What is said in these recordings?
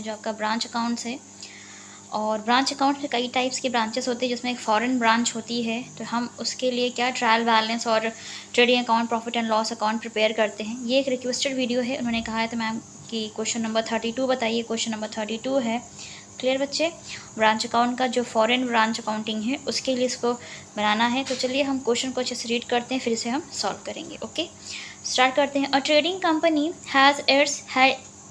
जो आपका branch accounts है। और ब्रांच अकाउंट में कई टाइप्स के ब्रांचेस होते हैं, जिसमें एक फॉरेन ब्रांच होती है। तो हम उसके लिए क्या ट्रायल बैलेंस और trading account, profit and loss account prepare करते हैं। ये एक रिक्वेस्टेड वीडियो है, उन्होंने कहा है तो मैम कि क्वेश्चन नंबर 32 बताइए। क्वेश्चन नंबर 32 है। क्लियर बच्चे? ब्रांच अकाउंट का जो फॉरेन ब्रांच अकाउंटिंग है उसके लिए इसको बनाना है। तो चलिए हम क्वेश्चन को अच्छे से रीड करते हैं, फिर इसे हम सॉल्व करेंगे। ओके, स्टार्ट करते हैं। अ trading company has its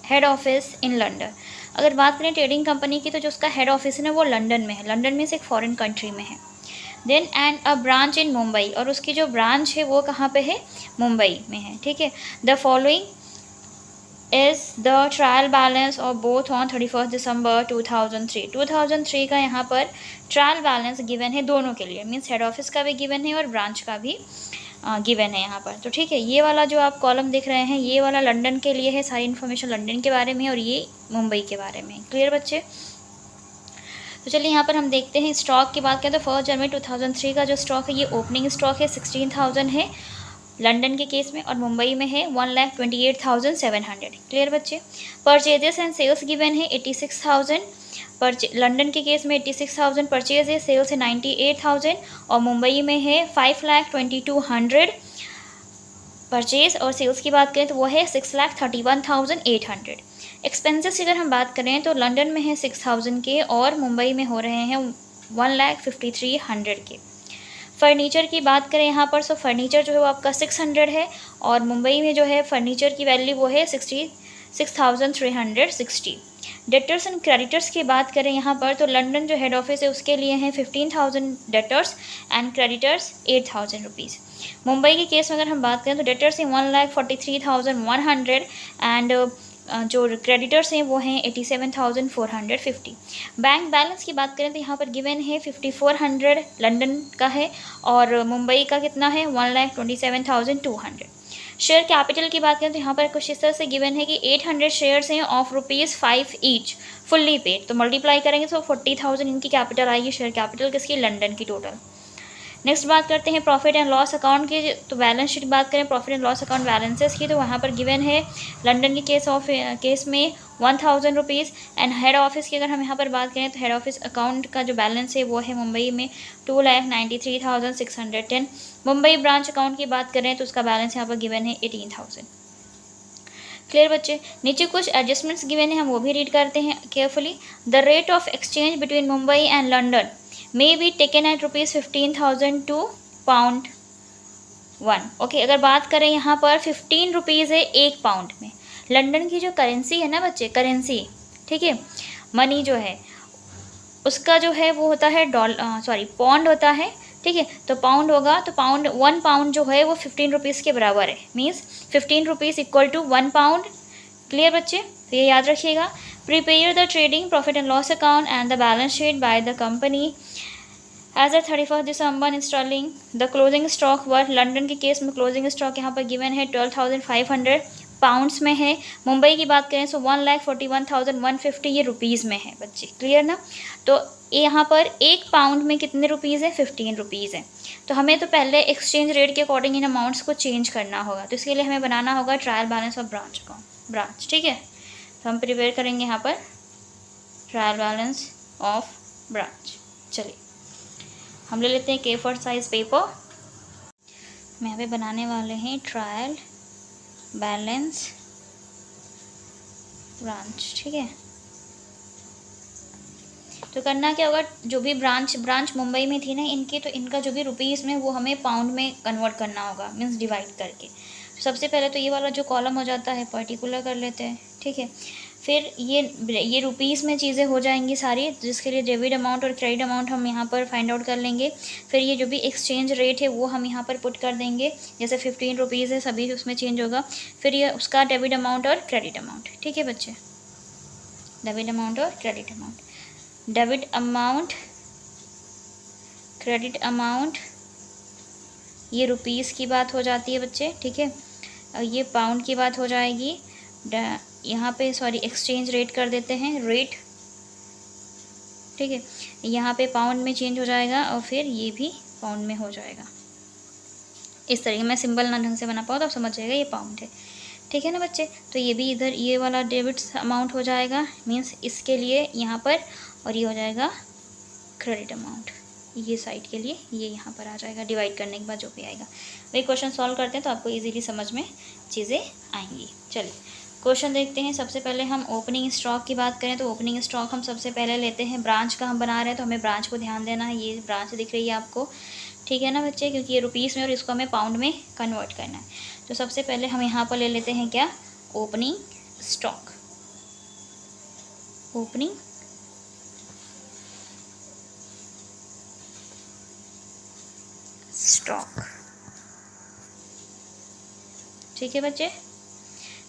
head office in London. अगर बात करें ट्रेडिंग कंपनी की, तो जो उसका हेड ऑफिस है ना वो लंदन में है। लंदन में से एक फॉरेन कंट्री में है। Then and a branch in Mumbai, और उसकी जो ब्रांच है वो कहाँ पे है? मुंबई में है। ठीक है। The following is the trial balance of both on 31 दिसंबर 2003। 2003 का यहाँ पर ट्रायल बैलेंस गिवन है दोनों के लिए, मीन्स हेड ऑफिस का भी गिवन है और ब्रांच का भी गिवन है यहाँ पर। तो ठीक है, ये वाला जो आप कॉलम देख रहे हैं ये वाला लंदन के लिए है, सारी इन्फॉर्मेशन लंदन के बारे में, और ये मुंबई के बारे में। क्लियर बच्चे? तो चलिए यहाँ पर हम देखते हैं स्टॉक की बात करें तो 1 जनवरी 2003 का जो स्टॉक है ये ओपनिंग स्टॉक है 16,000 है लंदन के केस में, और मुंबई में है 1,28,700। क्लियर बच्चे? परचेजेस एंड सेल्स गिवन है 86,000। लंदन के केस में 86,000 परचेज है, सेल्स है 98,000, और मुंबई में है 5,22,100 परचेज, और सेल्स की बात करें तो वो है 6,31,800। एक्सपेंसेस की अगर हम बात करें तो लंदन में है 6,000 के और मुंबई में हो रहे हैं 1,53,100 के। फर्नीचर की बात करें यहाँ पर, सो फर्नीचर जो है वो आपका 600 है, और मुंबई में जो है फर्नीचर की वैल्यू वो है 66,360। डेटर्स एंड क्रेडिटर्स की बात करें यहाँ पर, तो लंदन जो हेड ऑफिस है उसके लिए हैं 15,000 debtors and creditors 8,000 rupees. Mumbai के केस में अगर हम बात करें तो डेटर्स हैं 1,43,100 एंड जो क्रेडिटर्स हैं वो हैं 87,450। बैंक बैलेंस की बात करें तो यहाँ पर गिवन है 5,400 लंदन का है, और मुंबई का कितना है 1,27,200। शेयर कैपिटल की बात करें तो यहाँ पर कुछ इस तरह से गिवन है कि 800 शेयर्स हैं ऑफ ₹5 ईच फुल्ली पेड। तो मल्टीप्लाई करेंगे तो 40,000 इनकी कैपिटल आएगी, शेयर कैपिटल किसकी? लंदन की टोटल। नेक्स्ट बात करते हैं प्रॉफिट एंड लॉस अकाउंट की। तो बैलेंस शीट बात करें profit and loss account balances की, तो वहाँ पर गिवन है लंदन के केस में 1,000 रुपीज़, एंड हेड ऑफिस की अगर हम यहाँ पर बात करें तो हेड ऑफिस अकाउंट का जो बैलेंस है वो है मुंबई में 2,93,610। मुंबई ब्रांच अकाउंट की बात करें तो उसका बैलेंस यहाँ पर गिवन है 18,000। क्लियर बच्चे? नीचे कुछ एडजस्टमेंट्स गिवन है, हम वो भी रीड करते हैं carefully. The rate of exchange between Mumbai and London may be taken at ₹15,000 to £1। Okay, अगर बात करें यहाँ पर 15 रुपीज़ है 1 पाउंड में। लंदन की जो करेंसी है ना बच्चे, करेंसी, ठीक है, मनी जो है उसका जो है वो होता है पौंड होता है। ठीक है, तो पाउंड होगा, तो 1 पाउंड जो है वो 15 रुपीज़ के बराबर है, means 15 rupees equal to 1 pound. Clear बच्चे? तो ये याद रखिएगा। Prepare the trading profit and loss account and the balance sheet by the company as a 31 December installing the closing stock worth. London के केस में क्लोजिंग स्टॉक यहाँ पर given है 12,500 पाउंड्स में है। मुंबई की बात करें तो 1,41,150 ये रुपीज़ में है बच्चे। क्लियर ना? तो यहाँ पर 1 पाउंड में कितने रुपीज़ है? 15 रुपीज़ है। तो हमें तो पहले एक्सचेंज रेट के अकॉर्डिंग इन अमाउंट्स को चेंज करना होगा, तो इसके लिए हमें बनाना होगा ट्रायल बैलेंस ऑफ ब्रांच। ठीक है, तो हम प्रिपेयर करेंगे यहाँ पर ट्रायल बैलेंस ऑफ ब्रांच। चलिए हम ले लेते हैं A4 साइज पेपर। हम यहाँ पे बनाने वाले हैं ट्रायल बैलेंस ब्रांच। ठीक है, तो करना क्या होगा, जो भी ब्रांच मुंबई में थी ना इनकी, तो इनका जो भी रुपीज़ में वो हमें पाउंड में कन्वर्ट करना होगा, मीन्स डिवाइड करके। तो सबसे पहले तो ये वाला जो कॉलम हो जाता है पर्टिकुलर कर लेते हैं। ठीक है, फिर ये रुपीज़ में चीज़ें हो जाएंगी सारी, जिसके लिए डेबिट अमाउंट और क्रेडिट अमाउंट हम यहाँ पर फाइंड आउट कर लेंगे। फिर ये जो भी एक्सचेंज रेट है वो हम यहाँ पर पुट कर देंगे, जैसे 15 रुपीज़ है सभी उसमें चेंज होगा। फिर ये उसका डेबिट अमाउंट और क्रेडिट अमाउंट। ठीक है बच्चे, डेबिट अमाउंट और credit amount. Debit amount, credit amount, ये रुपीज़ की बात हो जाती है बच्चे। ठीक है, और ये पाउंड की बात हो जाएगी। यहाँ पे एक्सचेंज रेट कर देते हैं, रेट। ठीक है, यहाँ पे पाउंड में चेंज हो जाएगा और फिर ये भी पाउंड में हो जाएगा। इस तरीके मैं सिंबल ना ढंग से बना पाऊँ तो आप समझ जाएगा ये पाउंड है। ठीक है ना बच्चे। तो ये भी इधर ये वाला डेबिट अमाउंट हो जाएगा, मीन्स इसके लिए यहाँ पर, और ये हो जाएगा क्रेडिट अमाउंट ये साइड के लिए, ये यहाँ पर आ जाएगा डिवाइड करने के बाद जो भी आएगा। वही क्वेश्चन सॉल्व करते हैं तो आपको इजीली समझ में चीज़ें आएंगी। चलिए क्वेश्चन देखते हैं। सबसे पहले हम ओपनिंग स्टॉक की बात करें तो ओपनिंग स्टॉक हम सबसे पहले लेते हैं, ब्रांच का हम बना रहे हैं तो हमें ब्रांच को ध्यान देना है। ये ब्रांच दिख रही है आपको, ठीक है ना बच्चे, क्योंकि ये रुपीज़ में और इसको हमें पाउंड में कन्वर्ट करना है। तो सबसे पहले हम यहाँ पर ले लेते हैं क्या, ओपनिंग स्टॉक। ओपनिंग स्टॉक, ठीक है बच्चे।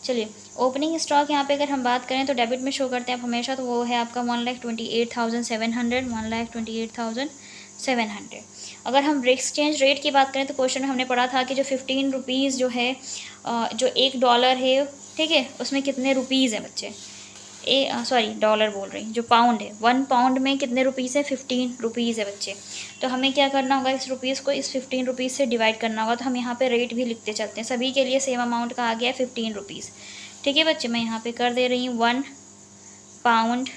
चलिए ओपनिंग स्टॉक यहाँ पे अगर हम बात करें तो डेबिट में शो करते हैं आप हमेशा, तो वो है आपका 1,28,700, 1,28,700। अगर हम एक्सचेंज रेट की बात करें तो क्वेश्चन में हमने पढ़ा था कि जो 15 रुपीज़ जो है, जो $1 है, ठीक है, उसमें कितने रुपीज़ हैं बच्चे, सॉरी डॉलर बोल रही, जो पाउंड है, 1 पाउंड में कितने रुपीज़ है, 15 रुपीज़ है बच्चे। तो हमें क्या करना होगा, इस रुपीज़ को इस 15 रुपीज़ से डिवाइड करना होगा। तो हम यहाँ पे रेट भी लिखते चलते हैं, सभी के लिए सेम अमाउंट का आ गया है 15 रुपीज़, ठीक है बच्चे। मैं यहाँ पे कर दे रही हूँ 1 pound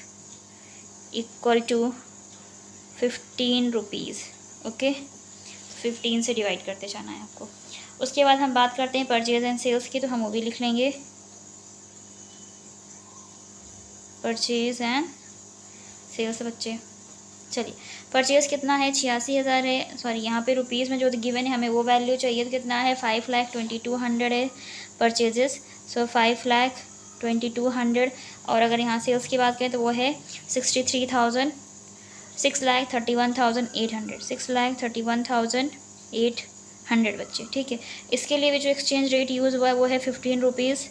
equal to 15 rupees, okay. 15 से डिवाइड करते जाना है आपको। उसके बाद हम बात करते हैं परचेज एंड सेल्स की, तो हम वो भी लिख लेंगे, परचेज़ एंड सेल्स बच्चे। चलिए परचेज़ कितना है, 86,000 है, सॉरी यहाँ पे रुपीज़ में जो गिवन है हमें वो वैल्यू चाहिए, तो कितना है, 5,22,200 है परचेजेस, सो 5,22,200। और अगर यहाँ सेल्स की बात करें तो वो है 6,31,800, 6,31,800 बच्चे, ठीक है। इसके लिए भी जो एक्सचेंज रेट यूज़ हुआ है वो है 15 रुपीज़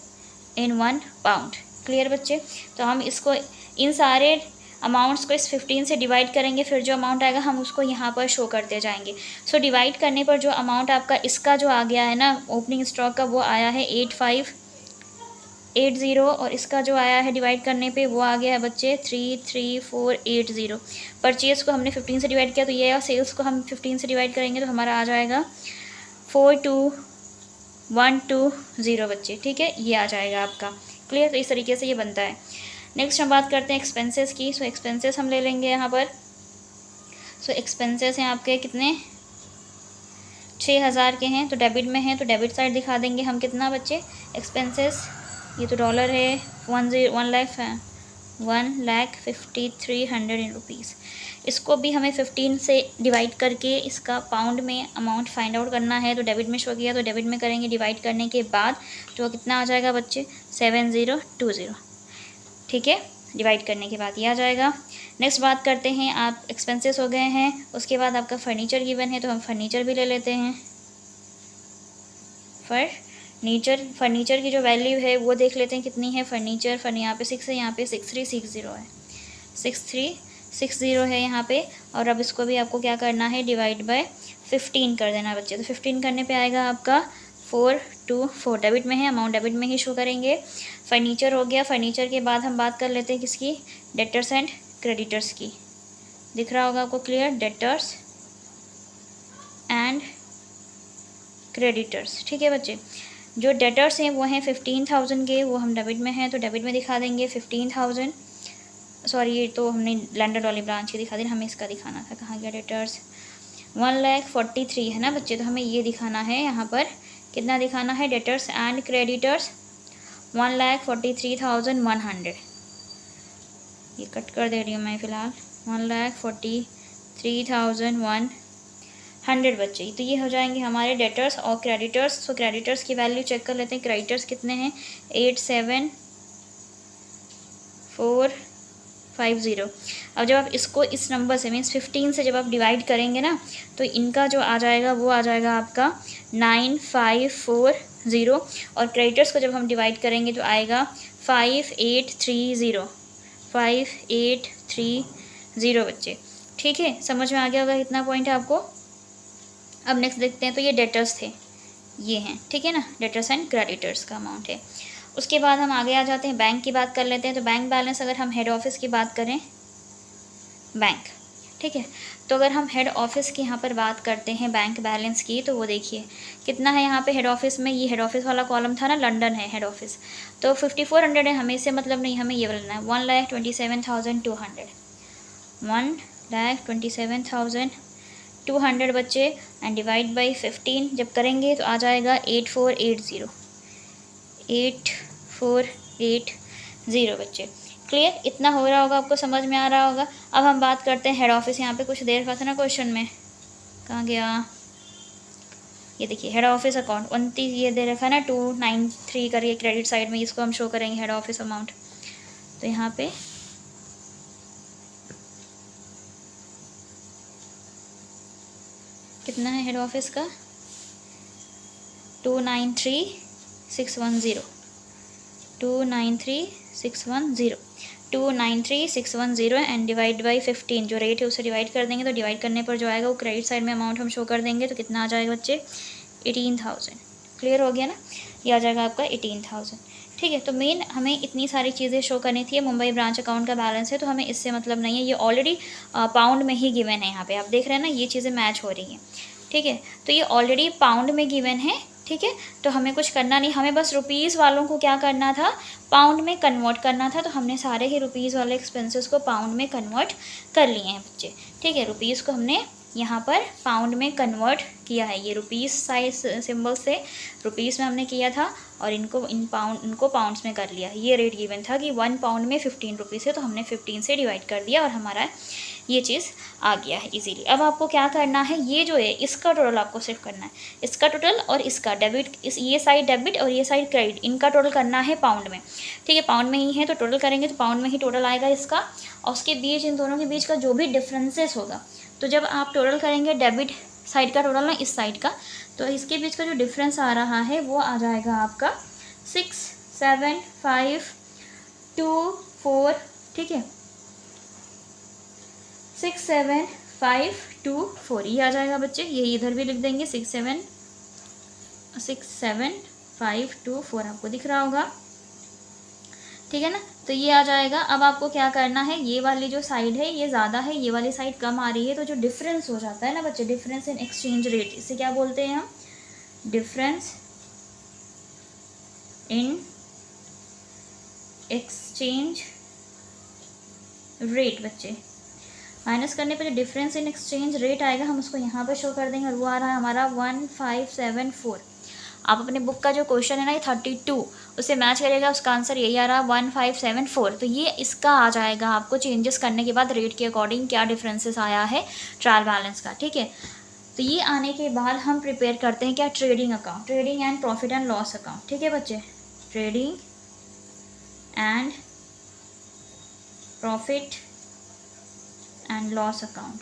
इन 1 पाउंड, क्लियर बच्चे। तो हम इसको इन सारे अमाउंट्स को इस 15 से डिवाइड करेंगे, फिर जो अमाउंट आएगा हम उसको यहाँ पर शो करते जाएंगे। सो डिवाइड करने पर जो अमाउंट आपका इसका जो आ गया है ना ओपनिंग स्टॉक का, वो आया है 8580, और इसका जो आया है डिवाइड करने पे वो आ गया है बच्चे 33480। परचेज़ को हमने 15 से डिवाइड किया तो ये, और सेल्स को हम 15 से डिवाइड करेंगे तो हमारा आ जाएगा 42,120 बच्चे, ठीक है, ये आ जाएगा आपका, क्लियर। तो इस तरीके से ये बनता है। नेक्स्ट हम बात करते हैं एक्सपेंसेस की। सो एक्सपेंसेस हम ले लेंगे यहाँ पर। सो एक्सपेंसेस हैं आपके कितने, 6,000 के हैं, तो डेबिट में हैं, तो डेबिट साइड दिखा देंगे हम कितना बच्चे, एक्सपेंसेस, ये तो डॉलर है, 1,53,300 रुपीज़। इसको भी हमें 15 से डिवाइड करके इसका पाउंड में अमाउंट फाइंड आउट करना है। तो डेबिट में शो किया तो डेबिट में करेंगे, डिवाइड करने के बाद जो कितना आ जाएगा बच्चे, 7020, ठीक है, डिवाइड करने के बाद ये आ जाएगा। नेक्स्ट बात करते हैं, आप एक्सपेंसेस हो गए हैं, उसके बाद आपका फर्नीचर गिवन है तो हम फर्नीचर भी ले लेते हैं। फर्नीचर की जो वैल्यू है वो देख लेते हैं कितनी है। फर्नीचर यहाँ पे 6 है, यहाँ पे 6360 है, 6360 है यहाँ पे। और अब इसको भी आपको क्या करना है, डिवाइड बाय 15 कर देना बच्चे। तो 15 करने पे आएगा आपका 424, डेबिट में है, अमाउंट डेबिट में ही शो करेंगे। फर्नीचर हो गया। फर्नीचर के बाद हम बात कर लेते हैं किसकी, डेटर्स एंड क्रेडिटर्स की। दिख रहा होगा आपको क्लियर, डेटर्स एंड क्रेडिटर्स, ठीक है बच्चे। जो डेटर्स हैं वो हैं 15,000 के, वो हम डेबिट में हैं तो डेबिट में दिखा देंगे 15,000। सॉरी ये तो हमने लैंडर वाली ब्रांच की दिखा दी, हमें इसका दिखाना था, कहाँ गया डेटर्स, 1,43,000 है ना बच्चे। तो हमें ये दिखाना है यहाँ पर, कितना दिखाना है, डेटर्स एंड क्रेडिटर्स 1,43,100। ये कट कर दे रही हूँ मैं फ़िलहाल, 1,43,100 बच्चे। तो ये हो जाएंगे हमारे डेटर्स और क्रेडिटर्स। तो क्रेडिटर्स की वैल्यू चेक कर लेते हैं, क्रेडिटर्स कितने हैं, 87,450। अब जब आप इसको इस नंबर से मीन्स 15 से जब आप डिवाइड करेंगे ना, तो इनका जो आ जाएगा वो आ जाएगा आपका 9540। और क्रेडिटर्स को जब हम डिवाइड करेंगे तो आएगा 5830 बच्चे, ठीक है। समझ में आ गया होगा कितना पॉइंट है आपको। अब नेक्स्ट देखते हैं, तो ये डेटर्स थे, ये हैं, ठीक है ना, डेटर्स एंड क्रेडिटर्स का अमाउंट है। उसके बाद हम आगे आ जाते हैं, बैंक की बात कर लेते हैं। तो बैंक बैलेंस, अगर हम हेड ऑफिस की बात करें, बैंक, ठीक है। तो अगर हम हेड ऑफिस की यहाँ पर बात करते हैं बैंक बैलेंस की, तो वो देखिए कितना है यहाँ पे हेड ऑफिस में। ये हेड ऑफिस वाला कॉलम था ना, लंदन है हेड ऑफिस, तो 5400 है। हमें इससे मतलब नहीं, हमें ये बोलना है 1,27,200, 1,27,200 बच्चे, एंड डिवाइड बाई 15 जब करेंगे तो आ जाएगा 8480, 8480 बच्चे। क्लियर, इतना हो रहा होगा, आपको समझ में आ रहा होगा। अब हम बात करते हैं हेड ऑफिस। यहाँ पे कुछ देर का था ना क्वेश्चन में, कहाँ गया, ये देखिए हेड ऑफिस अकाउंट 29 ये दे रखा है ना 293 करिए क्रेडिट साइड में, इसको हम शो करेंगे हेड ऑफिस अमाउंट। तो यहाँ पे कितना है हेड ऑफिस का, 293,610, 293,610 एंड डिवाइड बाई 15, जो रेट है उसे डिवाइड कर देंगे, तो डिवाइड करने पर जो आएगा वो क्रेडिट साइड में अमाउंट हम शो कर देंगे। तो कितना आ जाएगा बच्चे, 18,000। क्लियर हो गया ना, ये आ जाएगा आपका 18,000। ठीक है, तो मेन हमें इतनी सारी चीज़ें शो करनी थी। मुंबई ब्रांच अकाउंट का बैलेंस है तो हमें इससे मतलब नहीं है, ये ऑलरेडी पाउंड में ही गिवन है। यहाँ पे आप देख रहे हैं ना, ये चीज़ें मैच हो रही हैं। ठीक है, तो ये ऑलरेडी पाउंड में गिवन है। ठीक है, तो हमें कुछ करना नहीं, हमें बस रुपीज़ वालों को क्या करना था, पाउंड में कन्वर्ट करना था। तो हमने सारे ही रुपीज़ वाले एक्सपेंसेस को पाउंड में कन्वर्ट कर लिए हैं बच्चे। ठीक है, रुपीज़ को हमने यहाँ पर पाउंड में कन्वर्ट किया है। ये रुपीज़ साइज सिंबल से रुपीज़ में हमने किया था और इनको पाउंड्स में कर लिया। ये रेट गिवन था कि 1 पाउंड में 15 रुपीज़ है, तो हमने 15 से डिवाइड कर दिया और हमारा ये चीज़ आ गया है इजीली। अब आपको क्या करना है, ये जो है इसका टोटल आपको सिर्फ करना है, इसका टोटल और इसका डेबिट, ये साइड डेबिट और ये साइड क्रेडिट, इनका टोटल करना है पाउंड में। ठीक है, पाउंड में ही है तो टोटल करेंगे तो पाउंड में ही टोटल आएगा इसका, और उसके बीच इन दोनों के बीच का जो भी डिफरेंसेस होगा, तो जब आप टोटल करेंगे डेबिट साइड का टोटल ना इस साइड का, तो इसके बीच का जो डिफरेंस आ रहा है वो आ जाएगा आपका 67524। ठीक है, 67524 ये आ जाएगा बच्चे। यही इधर भी लिख देंगे 67524 आपको दिख रहा होगा। ठीक है ना, तो ये आ जाएगा। अब आपको क्या करना है, ये वाली जो साइड है ये ज़्यादा है, ये वाली साइड कम आ रही है, तो जो डिफरेंस हो जाता है ना बच्चे, डिफरेंस इन एक्सचेंज रेट, इसे क्या बोलते हैं हम, डिफरेंस इन एक्सचेंज रेट बच्चे। माइनस करने पर जो डिफरेंस इन एक्सचेंज रेट आएगा हम उसको यहाँ पर शो कर देंगे, और वो आ रहा है हमारा 1574। आप अपने बुक का जो क्वेश्चन है ना ये 32 उससे मैच करेगा, उसका आंसर यही आ रहा 1574। तो ये इसका आ जाएगा आपको चेंजेस करने के बाद रेट के अकॉर्डिंग क्या डिफरेंसेस आया है ट्रायल बैलेंस का। ठीक है, तो ये आने के बाद हम प्रिपेयर करते हैं क्या, trading account, trading and profit and loss account. ठीक है बच्चे, trading and profit and loss account.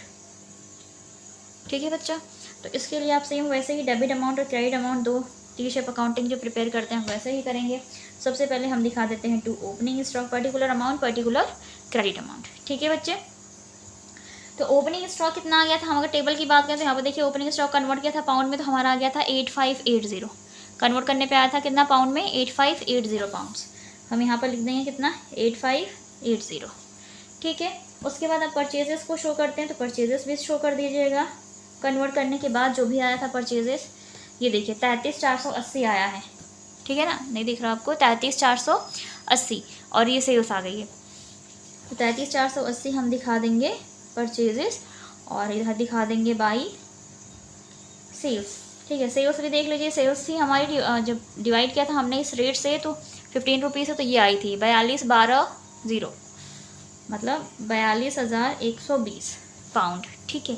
ठीक है बच्चा, तो इसके लिए आप सेम वैसे ही डेबिट अमाउंट और क्रेडिट अमाउंट, दो टी शेप अकाउंटिंग जो प्रिपेयर करते हैं वैसे ही करेंगे। सबसे पहले हम दिखा देते हैं to opening stock, particular amount, particular credit amount. ठीक है बच्चे, तो ओपनिंग स्टॉक कितना आ गया था, हम अगर टेबल की बात करें तो यहाँ पर देखिए ओपनिंग स्टॉक कन्वर्ट किया था पाउंड में, तो हमारा आ गया था 8580। कन्वर्ट करने पे आया था कितना पाउंड में, 8580 पाउंड्स। हम यहाँ पर लिख देंगे कितना, 8580। ठीक है, उसके बाद आप परचेजेस को शो करते हैं, तो परचेजेस भी शो कर दीजिएगा। कन्वर्ट करने के बाद जो भी आया था परचेजेस, ये देखिए 33,480 आया है। ठीक है ना, नहीं दिख रहा आपको, 33,480, और ये सेल्स आ गई है। तो 33,480 हम दिखा देंगे परचेजेस, और इधर दिखा देंगे बाई सेल्स। ठीक है, सेल्स भी देख लीजिए, सेल्स थी हमारी जब डिवाइड किया था हमने इस रेट से, तो 15 रुपीज़ है, तो ये आई थी 42,12,0, मतलब 42,120 पाउंड। ठीक है,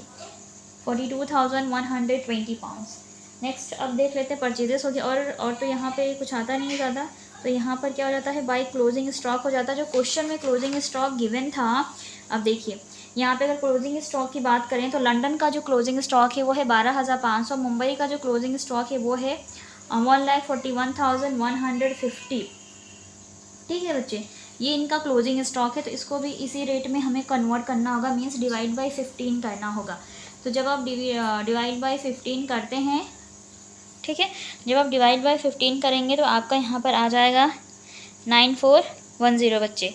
42,120 पाउंड्स। नेक्स्ट अब देख लेते हैं परचेजेस हो गया, और तो यहाँ पे कुछ आता नहीं है ज़्यादा। तो यहाँ पर क्या हो जाता है, बाई क्लोजिंग स्टॉक हो जाता है। जो क्वेश्चन में क्लोजिंग स्टॉक गिवन था, अब देखिए यहाँ पे अगर क्लोजिंग स्टॉक की बात करें तो लंदन का जो क्लोजिंग स्टॉक है वो है 12,500, मुंबई का जो क्लोजिंग स्टॉक है वो है 1,41,150। ठीक है बच्चे, ये इनका क्लोजिंग स्टॉक है, तो इसको भी इसी रेट में हमें कन्वर्ट करना होगा, मीन्स डिवाइड बाई 15 करना होगा। तो जब आप डिवाइड बाई 15 करते हैं, ठीक है, जब आप डिवाइड बाई 15 करेंगे तो आपका यहाँ पर आ जाएगा 9410 बच्चे।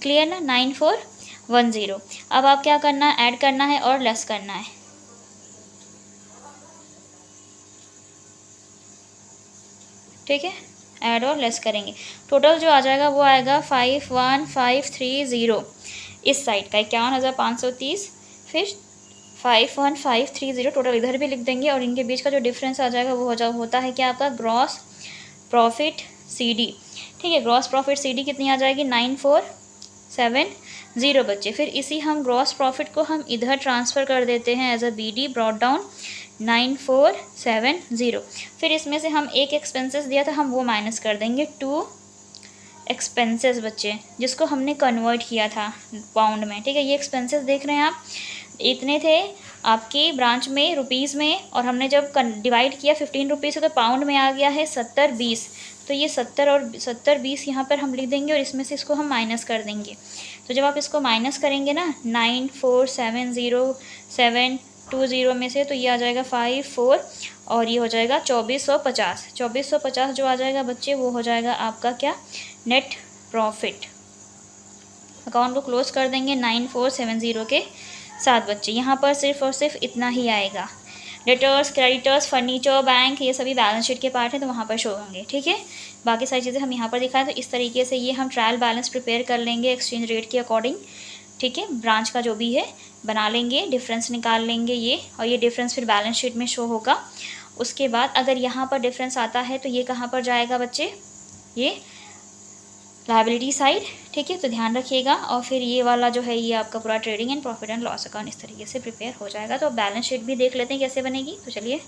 क्लियर ना, 9410 10। अब आप क्या करना है, ऐड करना है और लेस करना है। ठीक है, ऐड और लेस करेंगे, टोटल जो आ जाएगा वो आएगा 51530 इस साइड का 51,530, फिर 51530 टोटल इधर भी लिख देंगे, और इनके बीच का जो डिफरेंस आ जाएगा वो होता है क्या आपका ग्रॉस प्रॉफिट CD। ठीक है, ग्रॉस प्रॉफिट CD कितनी आ जाएगी 9470 बच्चे। फिर इसी हम ग्रॉस प्रॉफिट को हम इधर ट्रांसफ़र कर देते हैं as a BD, brought down 9470। फिर इसमें से हम एक एक्सपेंसेस दिया था, हम वो माइनस कर देंगे 2 एक्सपेंसेस बच्चे, जिसको हमने कन्वर्ट किया था पाउंड में। ठीक है, ये एक्सपेंसेस देख रहे हैं आप, इतने थे आपकी ब्रांच में रुपीज़ में, और हमने जब डिवाइड किया 15 रुपीज़ से तो पाउंड में आ गया है 70-20। तो ये 70 और 70-20 यहाँ पर हम लिख देंगे, और इसमें से इसको हम माइनस कर देंगे। तो जब आप इसको माइनस करेंगे ना 9470,720 में से, तो ये आ जाएगा 54, और ये हो जाएगा 2450। 2450 जो आ जाएगा बच्चे वो हो जाएगा आपका क्या, नेट प्रॉफिट। अकाउंट को क्लोज कर देंगे 9470 के साथ बच्चे। यहाँ पर सिर्फ और सिर्फ इतना ही आएगा। डेटर्स, क्रेडिटर्स, फर्नीचर, बैंक, ये सभी बैलेंस शीट के पार्ट हैं, तो वहाँ पर शो होंगे। ठीक है, बाकी सारी चीज़ें हम यहाँ पर दिखाएं। तो इस तरीके से ये हम ट्रायल बैलेंस प्रिपेयर कर लेंगे एक्सचेंज रेट के अकॉर्डिंग। ठीक है, ब्रांच का जो भी है बना लेंगे, डिफरेंस निकाल लेंगे ये, और ये डिफरेंस फिर बैलेंस शीट में शो होगा। उसके बाद अगर यहाँ पर डिफरेंस आता है तो ये कहाँ पर जाएगा बच्चे, ये लायबिलिटी साइड। ठीक है, तो ध्यान रखिएगा। और फिर ये वाला जो है ये आपका पूरा trading and profit and loss account इस तरीके से प्रिपेयर हो जाएगा। तो बैलेंस शीट भी देख लेते हैं कैसे बनेगी। तो चलिए,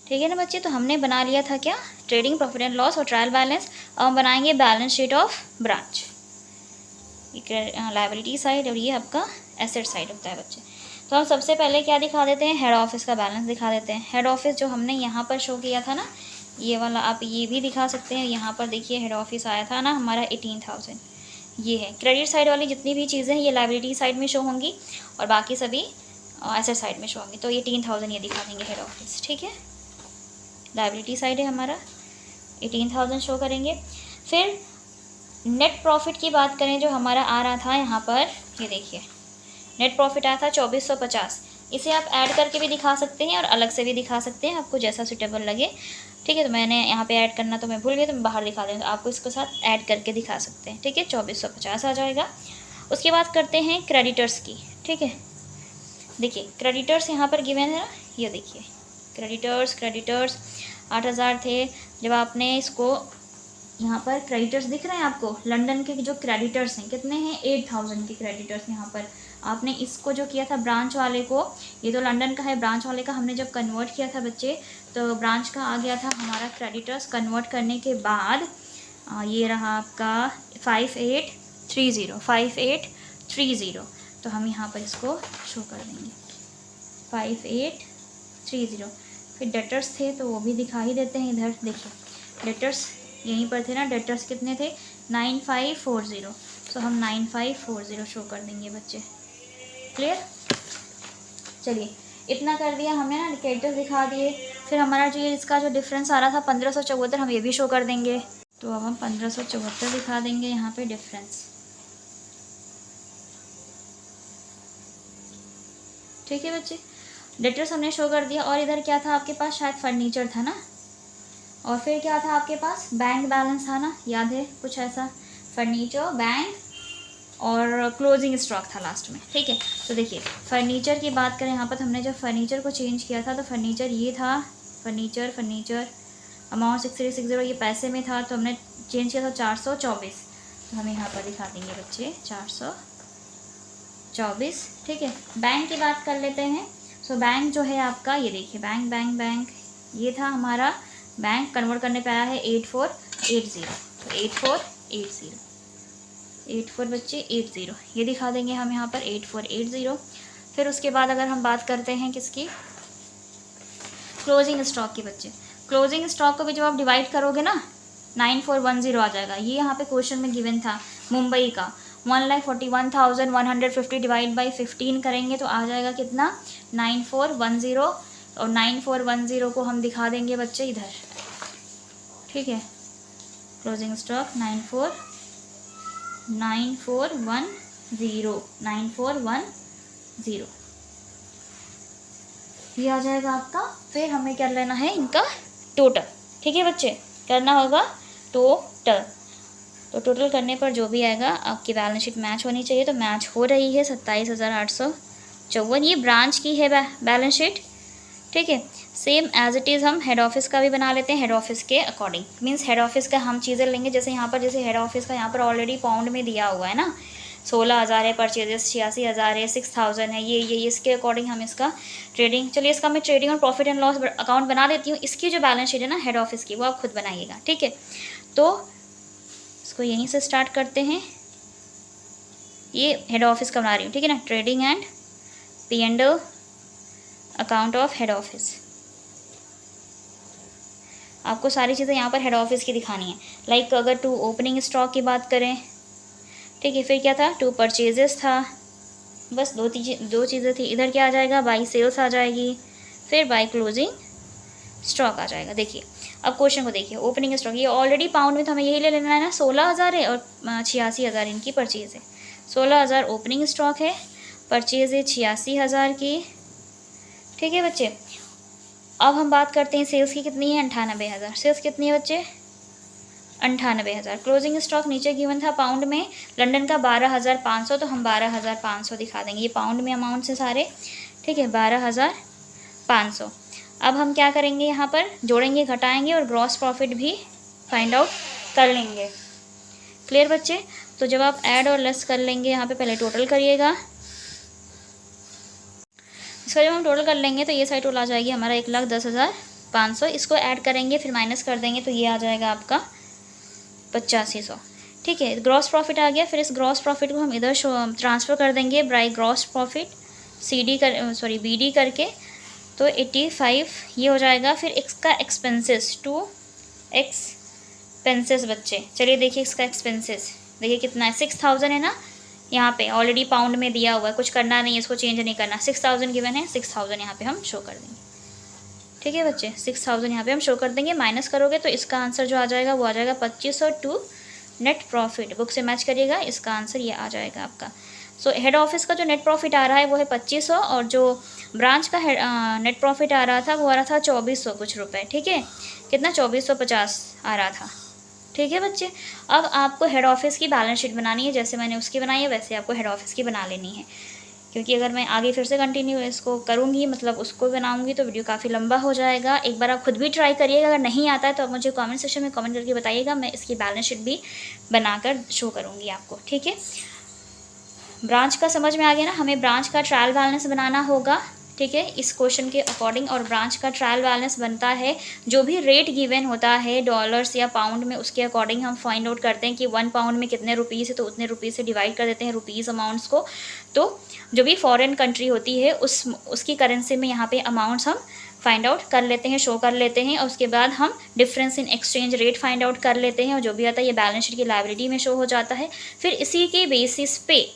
ठीक है ना बच्चे, तो हमने बना लिया था क्या, ट्रेडिंग, प्रॉफिट एंड लॉस और ट्रायल बैलेंस। अब हम बनाएंगे balance sheet of branch, liability side, और ये आपका एसेट साइड होता है बच्चे। तो हम सबसे पहले क्या दिखा देते हैं, हेड ऑफिस का बैलेंस दिखा देते हैं। हेड ऑफिस जो हमने यहाँ पर शो किया था ना, ये वाला आप ये भी दिखा सकते हैं। यहाँ पर देखिए हेड ऑफिस आया था ना हमारा 18,000, ये है। क्रेडिट साइड वाली जितनी भी चीज़ें हैं ये लायबिलिटी साइड में शो होंगी, और बाकी सभी एसेट साइड में शो होंगी। तो ये 18,000 ये दिखा देंगे हेड ऑफिस। ठीक है, लायबिलिटी साइड है हमारा, 18,000 शो करेंगे। फिर नेट प्रॉफिट की बात करें, जो हमारा आ रहा था यहाँ पर, ये देखिए नेट प्रॉफिट आया था 2450। इसे आप ऐड करके भी दिखा सकते हैं और अलग से भी दिखा सकते हैं, आपको जैसा सूटेबल लगे। ठीक है, तो मैंने यहाँ पे ऐड करना तो मैं भूल गई, तो मैं बाहर दिखा दूँ, तो आपको इसके साथ ऐड करके दिखा सकते हैं। ठीक है, 2450 आ जाएगा। उसके बाद करते हैं क्रेडिटर्स की। ठीक है, देखिए क्रेडिटर्स यहाँ पर गिवन है ना, ये देखिए क्रेडिटर्स 8,000 थे। जब आपने इसको यहाँ पर क्रेडिटर्स दिख रहे हैं आपको, लंदन के जो क्रेडिटर्स हैं कितने हैं, 8,000 के क्रेडिटर्स। यहाँ पर आपने इसको जो किया था ब्रांच वाले को, ये तो लंदन का है, ब्रांच वाले का हमने जब कन्वर्ट किया था बच्चे, तो ब्रांच का आ गया था हमारा क्रेडिटर्स। कन्वर्ट करने के बाद ये रहा आपका 5830। तो हम यहाँ पर इसको शो कर देंगे 5830। फिर डेटर्स थे तो वो भी दिखा ही देते हैं इधर। देखिए डेटर्स यहीं पर थे ना, डेटर्स कितने थे 9540, तो हम 9540 शो कर देंगे बच्चे। क्लियर, चलिए इतना कर दिया हमने ना, क्रेडिटर्स दिखा दिए। फिर हमारा जो ये इसका जो डिफरेंस आ रहा था 1574, हम ये भी शो कर देंगे। तो अब हम 1574 दिखा देंगे यहाँ पे डिफरेंस। ठीक है बच्चे, डेटर्स हमने शो कर दिया। और इधर क्या था आपके पास, शायद फर्नीचर था ना, और फिर क्या था आपके पास, बैंक बैलेंस था ना, याद है कुछ ऐसा, फर्नीचर, बैंक और क्लोजिंग स्टॉक था लास्ट में। ठीक है, तो देखिए फर्नीचर की बात करें, यहाँ पर हमने जब फर्नीचर को चेंज किया था तो फर्नीचर ये था, फर्नीचर अमाउंट 6360 ये पैसे में था, तो हमने चेंज किया था 424। तो हम यहाँ पर दिखा देंगे बच्चे 424। ठीक है, बैंक की बात कर लेते हैं। सो बैंक जो है आपका, ये देखिए बैंक ये था हमारा, बैंक कन्वर्ट करने पे आया है 8480। तो 84 बच्चे 80 ये दिखा देंगे हम यहाँ पर 8480। फिर उसके बाद अगर हम बात करते हैं किसकी, क्लोजिंग स्टॉक की बच्चे। क्लोजिंग स्टॉक को भी जब आप डिवाइड करोगे ना 9410 आ जाएगा। ये यहाँ पे क्वेश्चन में गिवन था मुंबई का, 1,41,150 डिवाइड बाई 15 करेंगे तो आ जाएगा कितना 9410, और 9410 को हम दिखा देंगे बच्चे इधर। ठीक है, क्लोजिंग स्टॉक 9410 9410 ये आ जाएगा आपका। फिर हमें क्या लेना है इनका टोटल, ठीक है बच्चे, करना होगा टोटल। तो टोटल करने पर जो भी आएगा आपकी बैलेंस शीट मैच होनी चाहिए, तो मैच हो रही है 27,854। ये ब्रांच की है बैलेंस शीट, ठीक है। सेम एज इट इज़ हम हेड ऑफिस का भी बना लेते हैं, हेड ऑफिस के अकॉर्डिंग। मीन्स हेड ऑफिस का हम चीज़ें लेंगे, जैसे यहाँ पर जैसे हेड ऑफिस का यहाँ पर ऑलरेडी पाउंड में दिया हुआ है ना, 16,000 है परचेजेस, 86,000 है, 6,000 है, ये इसके अकॉर्डिंग हम इसका ट्रेडिंग, चलिए इसका मैं ट्रेडिंग और प्रॉफिट एंड लॉस अकाउंट बना देती हूँ। इसकी जो बैलेंस शीट है ना हेड ऑफिस की, वो आप खुद बनाइएगा, ठीक है। तो इसको यहीं से स्टार्ट करते हैं। ये हेड ऑफिस का बना रही हूँ, ठीक है ना, trading and P&L account of head office. आपको सारी चीज़ें यहाँ पर हेड ऑफिस की दिखानी है। लाइक अगर टू ओपनिंग स्टॉक की बात करें, ठीक है, फिर क्या था, टू परचेजेस था, बस दो चीज़ें थी। इधर क्या आ जाएगा, बाई सेल्स आ जाएगी, फिर बाई क्लोजिंग स्टॉक आ जाएगा। देखिए अब क्वेश्चन को देखिए, ओपनिंग स्टॉक ये ऑलरेडी पाउंड में, तो हमें यही ले लेना है ना, 16,000 है और 86,000 इनकी परचेज़ है। 16,000 ओपनिंग स्टॉक है, परचेज़ है 86,000 की, ठीक है बच्चे। अब हम बात करते हैं सेल्स की कितनी है, 98,000। सेल्स कितनी है बच्चे, 98,000। क्लोजिंग स्टॉक नीचे गिवन था पाउंड में, लंदन का 12,500, तो हम 12,500 दिखा देंगे। ये पाउंड में अमाउंट से सारे, ठीक है, 12,500। अब हम क्या करेंगे, यहाँ पर जोड़ेंगे घटाएंगे और ग्रॉस प्रॉफिट भी फाइंड आउट कर लेंगे। क्लियर बच्चे। तो जब आप ऐड और लेस कर लेंगे, यहाँ पे पहले टोटल करिएगा। इसका जब हम टोटल कर लेंगे तो ये साइड टोटल आ जाएगी हमारा 1,10,500। इसको ऐड करेंगे फिर माइनस कर देंगे, तो ये आ जाएगा आपका 8500, ठीक है। ग्रॉस प्रॉफिट आ गया। फिर इस ग्रॉस प्रॉफिट को हम इधर ट्रांसफ़र कर देंगे बाई ग्रॉस प्रॉफिट BD करके, तो 85 ये हो जाएगा। फिर इसका एक्सपेंसेस, टू एक्सपेंसेस बच्चे, चलिए देखिए इसका एक्सपेंसेस देखिए कितना है, 6,000 है ना, यहाँ पे ऑलरेडी पाउंड में दिया हुआ है, कुछ करना नहीं है, इसको चेंज नहीं करना। 6,000 गिवन है, 6,000 यहाँ पे हम शो कर देंगे, ठीक है बच्चे। 6,000 यहाँ पे हम शो कर देंगे। माइनस करोगे तो इसका आंसर जो आ जाएगा वो आ जाएगा 2500 टू नेट प्रॉफिट। बुक से मैच करिएगा, इसका आंसर ये आ जाएगा आपका। सो हेड ऑफिस का जो नेट प्रॉफिट आ रहा है वो है 2500, और जो ब्रांच का नेट प्रॉफिट आ रहा था वो आ रहा था 2400 कुछ रुपए, ठीक है। कितना, 2450 आ रहा था, ठीक है बच्चे। अब आपको हेड ऑफिस की बैलेंस शीट बनानी है, जैसे मैंने उसकी बनाई है वैसे आपको हेड ऑफिस की बना लेनी है, क्योंकि अगर मैं आगे फिर से कंटिन्यू इसको करूँगी, मतलब उसको बनाऊँगी, तो वीडियो काफ़ी लंबा हो जाएगा। एक बार आप खुद भी ट्राई करिएगा, अगर नहीं आता है तो आप मुझे कमेंट सेक्शन में कमेंट करके बताइएगा, मैं इसकी बैलेंस शीट भी बनाकर शो करूँगी आपको, ठीक है। ब्रांच का समझ में आ गया ना, हमें ब्रांच का ट्रायल बैलेंस बनाना होगा, ठीक है, इस क्वेश्चन के अकॉर्डिंग। और ब्रांच का ट्रायल बैलेंस बनता है जो भी रेट गिवन होता है डॉलर्स या पाउंड में, उसके अकॉर्डिंग हम फाइंड आउट करते हैं कि 1 पाउंड में कितने रुपीज़ है, तो उतने रुपीज़ से डिवाइड कर देते हैं रुपीज़ अमाउंट्स को। तो जो भी फॉरेन कंट्री होती है उसकी करेंसी में यहाँ पे अमाउंट्स हम फाइंड आउट कर लेते हैं, शो कर लेते हैं, और उसके बाद हम difference in exchange rate find out कर लेते हैं, और जो भी आता है ये बैलेंस शीट की लायबिलिटी में शो हो जाता है। फिर इसी के बेसिस पे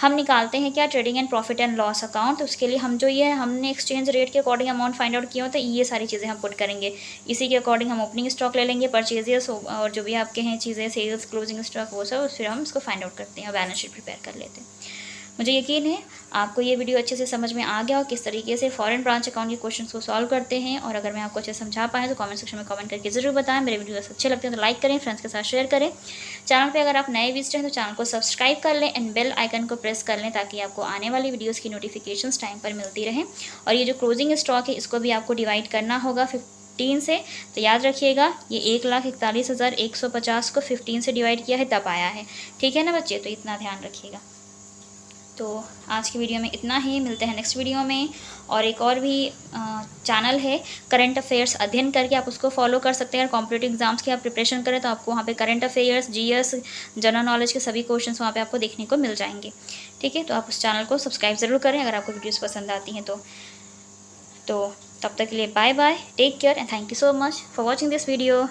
हम निकालते हैं क्या, trading and profit and loss account. तो उसके लिए हम जो ये हमने एक्सचेंज रेट के अकॉर्डिंग अमाउंट फाइंड आउट किया होता है, ये सारी चीज़ें हम पुट करेंगे। इसी के अकॉर्डिंग हम ओपनिंग स्टॉक ले लेंगे, परचेजेस और जो भी आपके हैं चीज़ें, सेल्स, क्लोजिंग स्टॉक, वो सब, फिर हम इसको फाइंड आउट करते हैं और बैलेंस शीट प्रिपेयर कर लेते हैं। मुझे यकीन है आपको ये वीडियो अच्छे से समझ में आ गया और किस तरीके से फॉरेन ब्रांच अकाउंट के क्वेश्चंस को सॉल्व करते हैं। और अगर मैं आपको अच्छे से समझा पाएँ तो कमेंट सेक्शन में कमेंट करके ज़रूर बताएं। मेरे वीडियोस अच्छे लगते हैं तो लाइक करें, फ्रेंड्स के साथ शेयर करें। चैनल पे अगर आप नए विजिटर हैं तो चैनल को सब्सक्राइब कर लें एंड बेल आइकन को प्रेस कर लें, ताकि आपको आने वाली वीडियोज़ की नोटिफिकेशंस टाइम पर मिलती रहें। और ये जो क्लोजिंग स्टॉक है इसको भी आपको डिवाइड करना होगा 15 से, तो याद रखिएगा ये 1,41,150 को 15 से डिवाइड किया है तब आया है, ठीक है ना बच्चे। तो इतना ध्यान रखिएगा। तो आज की वीडियो में इतना ही, मिलते हैं नेक्स्ट वीडियो में। और एक और भी चैनल है करंट अफेयर्स अध्ययन करके, आप उसको फॉलो कर सकते हैं। अगर कॉम्पिटिटिव एग्जाम्स की आप प्रिपरेशन करें तो आपको वहाँ पे current affairs, GS, general knowledge के सभी क्वेश्चंस वहाँ पे आपको देखने को मिल जाएंगे, ठीक है। तो आप उस चैनल को सब्सक्राइब ज़रूर करें अगर आपको वीडियोज़ पसंद आती हैं तो तब तक के लिए bye bye, take care and thank you so much for watching this video.